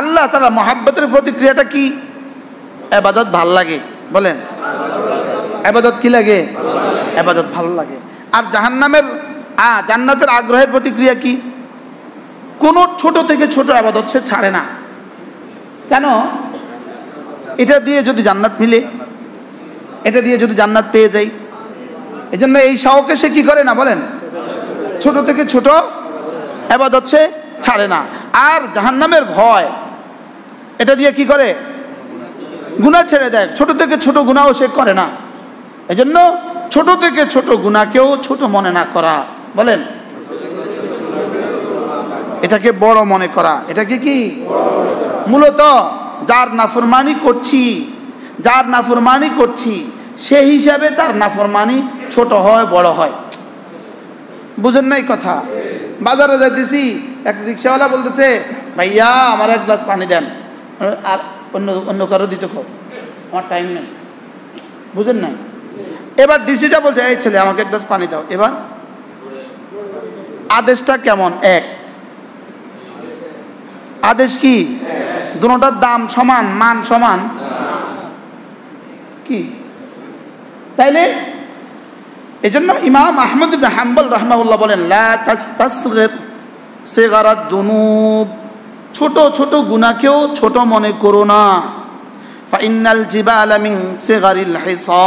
আল্লাহ তাআলা মহাব্বতের প্রতিক্রিয়াটা কি? ইবাদত ভাল লাগে, বলেন ইবাদত কি লাগে? ইবাদত ভালো লাগে। আর জাহান্নামের জান্নাতের আগ্রহের প্রতিক্রিয়া কি? কোন ছোট থেকে ছোট ইবাদত সে ছাড়ে না। কেন? এটা দিয়ে যদি জান্নাত মিলে, এটা দিয়ে যদি জান্নাত পেয়ে যাই, এজন্য এই শওকে সে কি করে না, বলেন? ছোট থেকে ছোট ইবাদত সে ছাড়ে না। আর জাহান্নামের ভয়, এটা দিয়ে কি করে? গুনাহ ছেড়ে দেয়। ছোট থেকে ছোট গুনাহও সে করে না। এজন্য ছোট থেকে ছোট গুনাহকেও ছোট মনে না করা, বলেন এটাকে বড় মনে করা। এটাকে কি মূলত যার নাফরমানি করছি সেই হিসাবে তার নাফরমানি ছোট হয় বড় হয়। বুঝেন নাই কথা? বাজারে যাইতেছি, এক রিক্সাওয়ালা বলতেছে, ভাইয়া আমার এক গ্লাস পানি দেন। আর অন্য কারো দিতে কো, আমার টাইম নেই। বুঝেন নাই? এবার ডিসিটা বলছে, এই ছেলে আমাকে এক গ্লাস পানি দাও। এবার আদেশটা কেমন? এক। আদেশ কি? দুটোটার দাম সমান, মান সমান কি? তাইলে এজন্য ইমাম আহমদ ইবনে হাম্বল রাহমাহুল্লাহ বলেন, লা তাসতাসগির সিগারাত দুনুব, ছোট ছোট গুনাহকেও ছোট মনে করো না। ফাইন্নাল জিবালা মিন সিগারিল হিসা,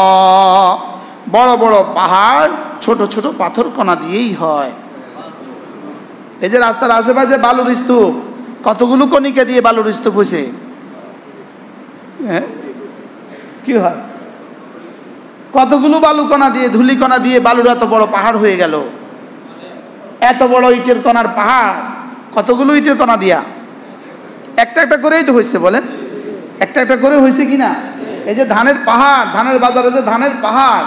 বড় বড় পাহাড় ছোট ছোট পাথর কণা দিয়েই হয়। এই যে রাস্তার আশেপাশে বালুর স্তূপ, কতগুলো কণিকা দিয়ে বালুর স্তূপ হয়েছে, কি হয়? কতগুলো বালুকণা দিয়ে, ধুলিকণা দিয়ে বালুর এত বড় পাহাড় হয়ে গেল। এত বড় ইটের কণার পাহাড়, কতগুলো ইটের কণা দিয়া? একটা একটা করেই তো হয়েছে, বলেন একটা একটা করে হয়েছে কিনা? এই যে ধানের পাহাড়, ধানের বাজারে যে ধানের পাহাড়,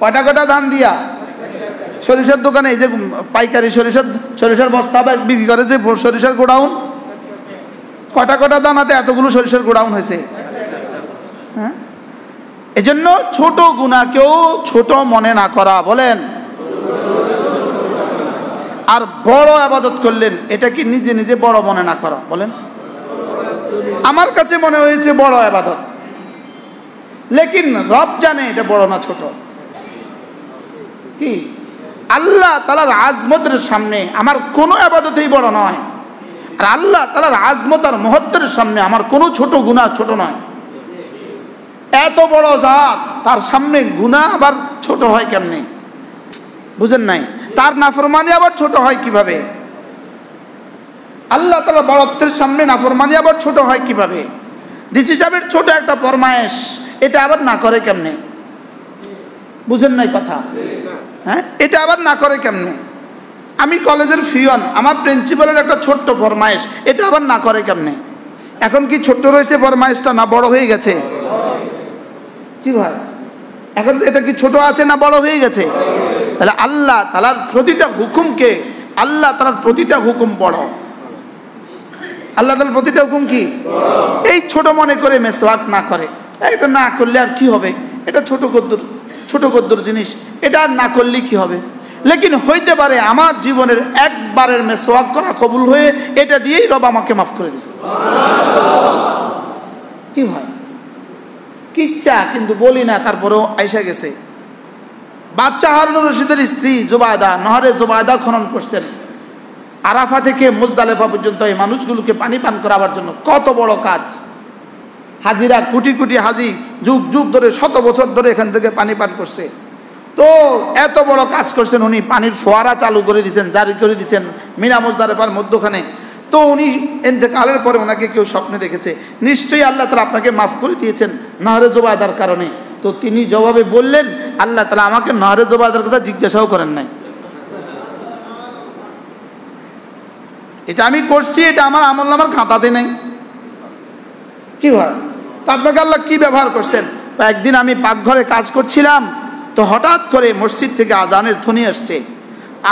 কয়টা কয়টা ধান দিয়া? সরিষার দোকানে এই যে পাইকারি সরিষার বস্তা বিক্রি করে যে সরিষার গোডাউন, কয়টা কয়টা দানাতে এতগুলো সরিষার গোডাউন হয়েছে। হ্যাঁ, এজন্য ছোট গুনাহকেও ছোট মনে না করা, বলেন। আর বড় ইবাদত করলেন, এটা কি নিজে নিজে বড় মনে না করা, বলেন। আমার কাছে মনে হয়েছে বড় ইবাদত, লেকিন রব জানে এটা বড় না ছোট। কি? আল্লাহ তাআলার আজমতের সামনে আমার কোনো ইবাদতই বড় নয়, আর আল্লাহ তাআলার আজমত আর মহত্বের সামনে আমার কোনো ছোট গুনাহ ছোট নয়। এত বড় জাত, তার সামনে গুনাহ আবার ছোট হয় কেমনে? বুঝেন নাই? তার নাফরমানি আবার ছোট হয় কিভাবে? আল্লাহ তাআলা বড়ত্বের সামনে নাফরমানি আবার ছোট হয় কিভাবে? ডিসি সাহেবের ছোট একটা ফরমায়েশ, এটা আবার না করে কেমনে? বুঝেন নাই কথা? হ্যাঁ, এটা আবার না করে কেমনে? আমি কলেজের ফিয়ন, আমার প্রিন্সিপালের একটা ছোট্ট ফরমায়েশ, এটা আবার না করে কেমনে? এখন কি ছোট্ট রয়েছে ফরমায়েশটা, না বড় হয়ে গেছে? কি ভাই, এখন এটা কি ছোট আছে না বড় হয়ে গেছে? তাহলে আল্লাহ তাআলার প্রতিটা হুকুমকে, আল্লাহ তাআলার প্রতিটা হুকুম বড়। আল্লাহ তাআলার প্রতিটা হুকুম কি? এই ছোট মনে করে মেসওয়াক না করে, এটা না করলে আর কি হবে, এটা ছোট কদ্দুর জিনিস, এটা আর না করলে কি হবে? লেকিন হইতে পারে আমার জীবনের একবারের মেসওয়াক করা কবুল হয়ে এটা দিয়েই রব আমাকে মাফ করে দিয়েছে। কি ভাই, কি ইচ্ছা, কিন্তু বলি না, তারপরেও আইসা গেছে। বাদশাহ হারুনুর রশিদের স্ত্রী জুবায়দা নহরে জুবায়দা খনন করছেন, আরাফা থেকে মুজদালেফা পর্যন্ত এই মানুষগুলোকে পানি পান করাবার জন্য। কত বড় কাজ! হাজিরা কোটি কোটি হাজি যুগ যুগ ধরে, শত বছর ধরে এখান থেকে পানি পান করছে। তো এত বড় কাজ করছেন উনি, পানির ফোয়ারা চালু করে দিয়েছেন, জারি করে দিয়েছেন মিনা মুজদালেফার মধ্যখানে। তো উনি ইন্তেকালের পরে ওনাকে কেউ স্বপ্নে দেখেছে, নিশ্চয়ই আল্লাহ তাআলা আপনাকে মাফ করে দিয়েছেন নহরে জুবায়দার কারণে। তো তিনি জবাবে বললেন, আল্লাহ তাআলা আমাকে নহরে জুবায়দার কথা জিজ্ঞাসাও করেন নাই। এটা আমি করছি, এটা আমার আমলনামার খাতাতে নেই। কি হয়, তো আপনাকে আল্লাহ কি ব্যবহার করছেন? একদিন আমি পাকঘরে কাজ করছিলাম, তো হঠাৎ করে মসজিদ থেকে আজানের ধ্বনি আসছে।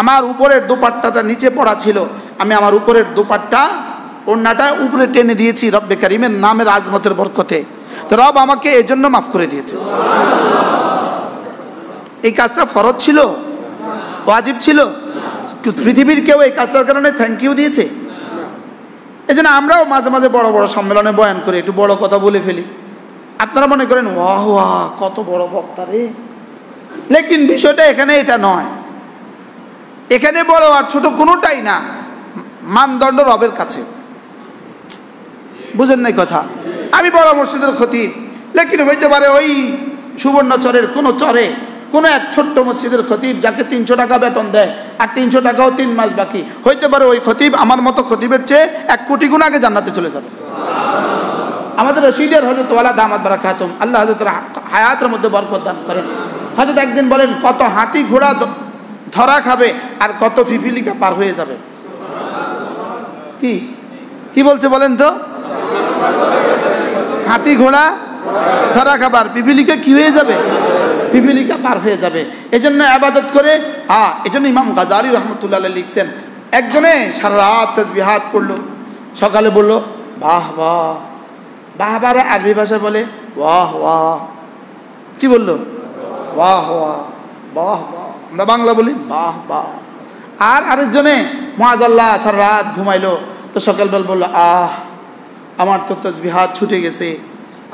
আমার উপরের দোপাট্টাটা নিচে পড়া ছিল, আমি আমার উপরের দোপাট্টা ওড়নাটা উপরে টেনে দিয়েছি রব্বে কারিমের নামের আজমতের বরকতে। তো রব আমাকে এই জন্য মাফ করে দিয়েছে। এই কাজটা ফরজ ছিল, ওয়াজিব ছিল? পৃথিবীর কেউ এই কাজটার কারণে থ্যাংক ইউ দিয়েছে? এই জন্য আমরাও মাঝে মাঝে বড় বড় সম্মেলনে বয়ান করি, একটু বড় কথা বলে ফেলি। আপনারা মনে করেন ওয়াহ ওয়াহ কত বড় বক্তা রে, লেকিন বিষয়টা এখানে এটা নয়। এখানে বড় আর ছোট কোনোটাই না, মানদণ্ড রবের কাছে। বুঝেন নাই কথা? আমি বড় মসজিদের খতিব, লেকিন হইতে পারে ওই সুবর্ণচরের কোনো চরে কোনো এক ছোট্ট মসজিদের খতিব যাকে 300 টাকা বেতন দেয়, আর 300 টাকাও 3 মাস বাকি। হইতে পারে ওই খতিব আমার মতো খতিবের চেয়ে 1 কোটি গুণ আগে জান্নাতে চলে যাবে। আমাদের রশিদের হযরত ওয়ালা দামাত বারাকাতুম, আল্লাহ হযরতের হায়াতের মধ্যে বরকত দান করেন। হযরত একদিন বলেন, কত হাতি ঘোড়া ধরা খাবে আর কত পিপিলিকা পার হয়ে যাবে। কি কি বলছে বলেন তো? হাতি ঘোড়া ধরা খাবার, পিপিলিকা কি হয়ে যাবে? পিপিলিকা পার হয়ে যাবে। এজন্য ইবাদত করে এজন্য ইমাম গাজালি রহমতুল্লাহ আলাইহি লিখছেন, একজনে সারা রাত তাসবিহাত পড়লো, সকালে বলল বাহ বাহ। বাহ বাহ আরবি ভাষায় বলে ওয়াহ ওয়াহ। কি বললো? বাহ ওয়াহ, বাহ বাহ। আমরা বাংলা বলি বাহ বাহ। আর আরেকজনে মুআযাল্লাহ সারা রাত ঘুমাইলো, তো সকালবেলা বললো আমার তো তাসবিহাত ছুটে গেছে,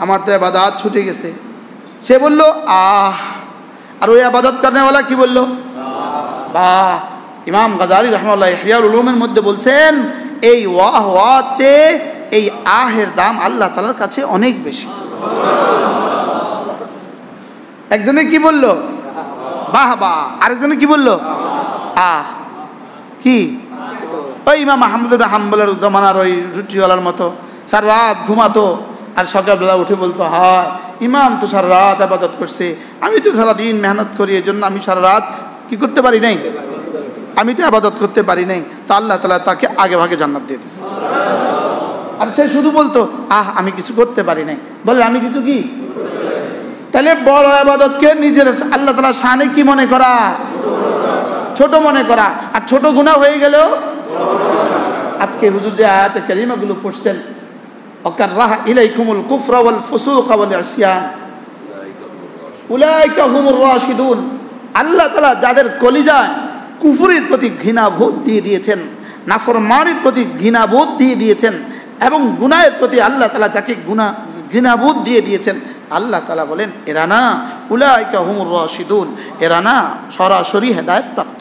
আমার তো ইবাদত ছুটে গেছে। সে বলল আর ওই ইবাদত করনেওয়ালা কি বলল? বাহ। ইমাম গাজালি রাহমাতুল্লাহ ইহইয়া উলুমের মধ্যে বলছেন, এই ওয়াহ ওয়াহ চেয়ে এই আহের দাম আল্লাহ তাআলার কাছে অনেক বেশি। একজনে কি বলল? বাহ বাহ। আরেকজনে কি বলল? কি ওই ইমাম আহমদ ইবনে হাম্বলের জমানার ওই রুটিওয়ালার মতো সারা রাত ঘুমাতো, আর সকালবেলা উঠে বলতো ইমাম তো সারা রাত ইবাদত করছে, আমি তো সারা দিন মেহনত করি, এই জন্য আমি সারা রাত কি করতে পারি নাই, আমি তো ইবাদত করতে পারি নাই। তা আল্লাহ তাআলা তাকে আগে ভাগে জান্নাত দিয়ে দিয়েছে। আর সে শুধু বলতো আমি কিছু করতে পারি নাই, বলে আমি কিছু কি। তাহলে বড় ইবাদতকে নিজের আল্লাহ তাআলার শানে কি মনে করা? ছোট মনে করা। আর ছোট গুনাহ হয়ে গেলেও আজকে হুজুর যে আয়াতে কারিমাগুলো পড়ছেন, ওয়াকাররাহা ইলাইকুমুল কুফরা ওয়াল ফুসুকা ওয়াল ইসয়ান উলাইকা হুমুর রাশিদুন। আল্লাহ তাআলা যাদের কলিজায় কুফরের প্রতি ঘৃণাবোধ দিয়ে দিয়েছেন, নাফরমানির প্রতি ঘৃণাবোধ দিয়ে দিয়েছেন, এবং গুনাহের প্রতি আল্লাহ তাআলা যাকে ঘৃণাবোধ দিয়ে দিয়েছেন, আল্লাহ তাআলা বলেন এরা না উলাইকা হুমুর রাশিদুন, এরা না সরাসরি হেদায়েত প্রাপ্ত।